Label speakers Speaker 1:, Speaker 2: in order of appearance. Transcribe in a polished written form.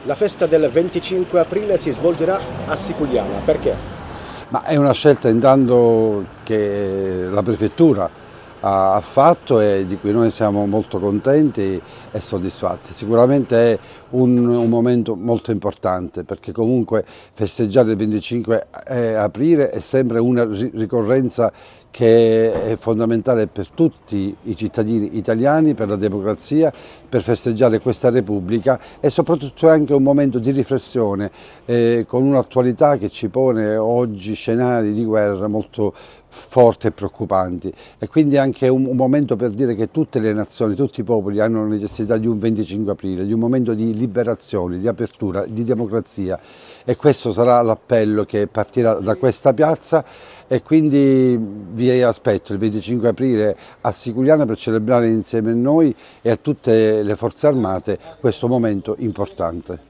Speaker 1: La festa del 25 aprile si svolgerà a Siculiana, perché?
Speaker 2: Ma è una scelta intanto che la prefettura ha fatto e di cui noi siamo molto contenti e soddisfatti. Sicuramente è un momento molto importante perché comunque festeggiare il 25 aprile è sempre una ricorrenza che è fondamentale per tutti i cittadini italiani, per la democrazia, per festeggiare questa Repubblica e soprattutto è anche un momento di riflessione con un'attualità che ci pone oggi scenari di guerra molto forti e preoccupanti e quindi anche un momento per dire che tutte le nazioni, tutti i popoli hanno necessità di un 25 aprile, di un momento di liberazione, di apertura, di democrazia e questo sarà l'appello che partirà da questa piazza e quindi vi aspetto il 25 aprile a Siculiana per celebrare insieme a noi e a tutte le forze armate questo momento importante.